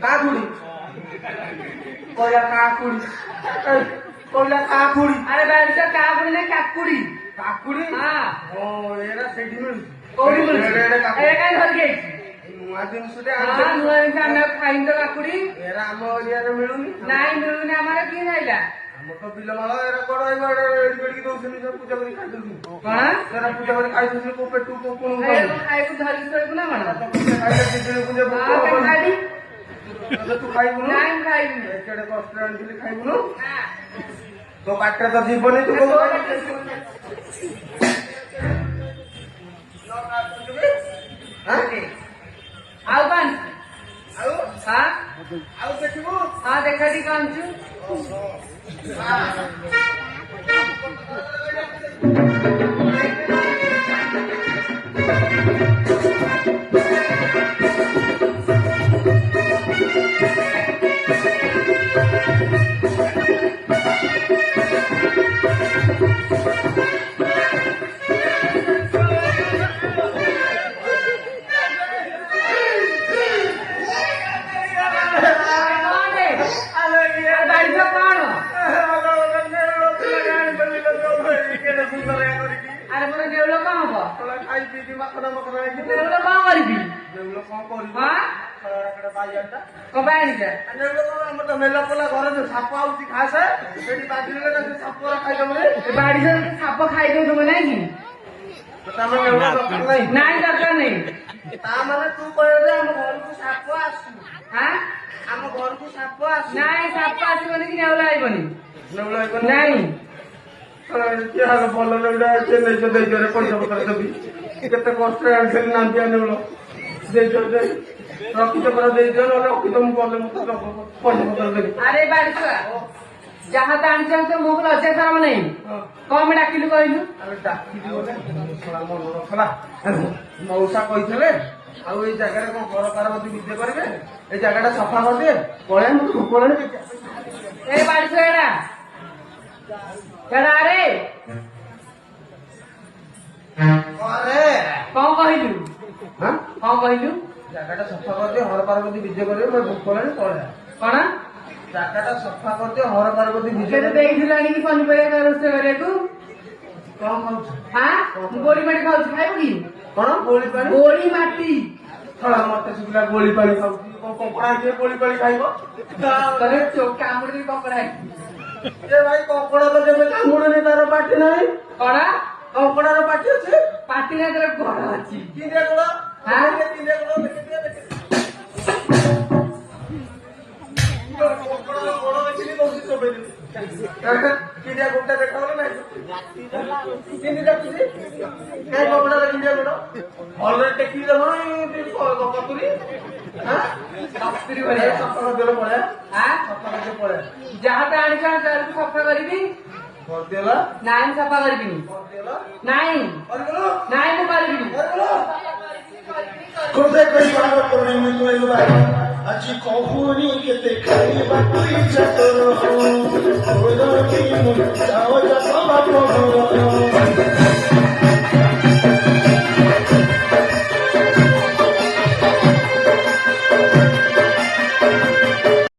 କାକୁଡି କହିଲା କାକୁଡି କହିଲା କାକୁଡି ଆରେ ବାଡ଼ିଶ କାକୁଡି ନା କାକୁଡି କାକୁଡି ହଁ ଓ ଏରା ସେଇଠି ମିଳୁଛି କୋଉଠି ମିଳୁଛି ଏଡେ ଏଡେ କାକୁଡି। ଏ କାହିଁ ଧରିକି ଆଇଛି ନୂଆ ଜିନିଷଟେ ହଁ ଆଣିଛନ୍ତି ନୂଆ ଜିନିଷ ଆମେ ଖାଇନି ତ କାକୁଡି ଏରା ଆମ ଏରିଆରେ ମିଳୁନି ନାଇଁ ମିଳୁନି ଆମର କିଏ ଖାଇଲା ଆମର ତ ବିଲ ମାଳ ଏରା କଣ ଏଇଠି ବେଡିକି ଦଉଛନ୍ତି ସବୁ ପୂଜା କରି ଖାଇଦଉଛନ୍ତି କଣ ଏରା ପୂଜା କରି ଖାଇଦଉଛନ୍ତି କୋଉ ପେଟୁ କୋଉ କୋଣ ଖାଇବାକୁ ଖାଇବାକୁ ଧରିକି ଶୋଇବୁ ନା କଣ ଖାଇଲେ ଦିଦିନ ପୂଜା ହଁ କାଇଁ ଖାଇବି ତୁ ଖାଇବୁନୁ ନାଇଁ ମୁଁ ଖାଇବିନି ଏକେଡେ କଷ୍ଟରେ ଆଣିଥିଲି ଖାଇବୁନୁ ନା ତୋ ପାଟିରେ ତ ଯିବନି ତୁ କୋଉ ଆଉ କଣ ଆଉ ହଁ ଆଉ ଦେଖିବୁ ହଁ ଦେଖା ଟିକେ ଆଣିଛୁ ବାଡ଼ିଶ କଣ ଆରେ ମୋର ଦେଉଳ କଣ ହବ ଖାଇ ପିଇକି ମାଖନା ମଖନା ହେଇକି ଦେଉଳ କଣ କରିବି ଦେଉଳ କଣ କରିବୁ ହଁ ବାଇଆଟା କଣ ପାଇଁ ଆଣିଛ ଦେଉଳ କଣ ଆମର ତ ମେଲା ପୋଲା ଘରେ ଯୋଉ ସାପ ଆଉଛି ଘାସ ସେଠି ବାଜିଲେ ନା ସେ ସାପ ଖାଇଦବ ବାଡ଼ିଶ ସାପ ଖାଇଦଉଥିବ ନାଇଁ କି ତମେ ଦେଉଳ ଦରକାର ନାହିଁ ନାଇଁ ଦରକାର ନାହିଁ ତା ମାନେ ତୁ କହିବ ଯେ ଆମ ଘରକୁ ସାପ ଆସୁ ହଁ ଆମ ଘରକୁ ସାପ ଆସୁ ନାଇଁ ସାପ ଆସିବନି କି ନେଉଳ ଆଇବନି ଦେଉଳ ନାଇଁ କିଏ ହବ ଭଲ ନେଉଳ କିଏ ନେଇଛ ଦେଇଛରେ ପଇସା ପତ୍ର ଦେବି କେତେ କଷ୍ଟରେ ଆଣିଥିଲି ନାନ୍ଦିଆ ନେଉଳ ଦେଇଛ ରଖିଛ ପରା ଦେଇଛ ନହେଲେ ରଖିଛ ମୁଁ ଗଲେ ମୁଁ ତ ପଇସା ପତ୍ର ଦେବି ଆରେ ବାଡ଼ିଛୁଆ ଯାହା ତ ଆଣିଛ ତ ମୁଁ ଲଜ୍ଜା ଶରମ ନାହିଁ କଣ ପାଇଁ ଡାକିଲୁ କହିଲୁ ଆମେ ଡାକିଲି ଗୋଟେ ମନ ନଥିଲା ମଉସା କହିଥିଲେ ଆଉ ଏଇ ଜାଗାରେ କଣ ଘର ପାର୍ବତୀ ବିଜେ କରିବେ ଏଇ ଜାଗାଟା ସଫା କରିଦିଏ ପଳେଇ ମୁଁ ପଳେଇ ଏ ବାଡ଼ିଛୁଆ ଏଡା ଆରେ ଘରେ କଣ କହିଲୁ ହଁ କଣ କହିଲୁ ଜାଗାଟା ସଫା କରିଦିଏ ହର ପାର୍ବତୀ ବିଜେ କରିବେ ମୁଁ ଭୋକ ହେଲାଣି ପଳେଇ କଣ ଜାଗାଟା ସଫା କରିଦିଏ ହର ପାର୍ବତୀ ବିଜେ କେତେ କରିବେ ଦେଇଥିଲୁ ଆଣିକି ପନିପରିବା ରୋଷେଇ କରିବାକୁ କଣ ଖାଉଛୁ ହଁ ମୁଁ ଗୋଡି ମାଟି ଖାଉଛି ଖାଇବୁ କି କଣ ଗୋଳି ପାଣି ଗୋଡି ମାଟି ମତେ ଶୁଖିଲା ଗୋଳି ପାଣି ଖାଉଛି କଣ କଙ୍କଡା କିଏ ଗୋଳି ପାଣି ଖାଇବ ତୋରେ କାମୁଡି କଙ୍କଡା ଏ ଭାଇ କଙ୍କଡା ତ କେବେ କାମୁଡୁନି ତାର ପାଟି ନାହିଁ କଣ କଙ୍କଡାର ପାଟି ଅଛି ପାଟି ନା ତୋର ଗୋଡ ଅଛି କିନ୍ଦିଆ ଗୋଡ ହଁ? କିନ୍ଦିଆ ଗୋଡ କଙ୍କଡାର ଗୋଡ ଦେଖିଲି କହୁଛି ଚୋବେଇ କିନ୍ଦିଆ ଗୋଡଟା ଦେଖାଗଲା ନାଇଁ କିନ୍ଦି ଦେଖୁଛି କାଇଁ କଙ୍କଡାର କିନ୍ଦିଆ ଗୋଡ ଭଲରେ ଟେକିକି ଦେବ କତୁରୀ କସ୍ତୁରୀ ଭଳିଆ ସଫା କରିଦେଲେ ପଳେଆ ହଁ ସଫା କରିଦେଲେ ପଳେଆ ଯାହା ତ ଆଣିଛ ତାକୁ ସଫା କରିବି କରିଦେଲା ନାଇଁ ମୁଁ ସଫା କରିବିନି କରିଦେଲା ନାଇଁ କରିଦେଲୁ ନାଇଁ ମୁଁ କରିବିନି ଖୋଦେ କହିବାର ପରେ ମୁଁ କହିଲୁ ଭାଇ ଆଜି କହୁନି କେତେ ଖାଇବା ତୁଇ ଚାତର ହଉ ତୋର କି ମୁଁ ଯାଅ ଯା ବାପ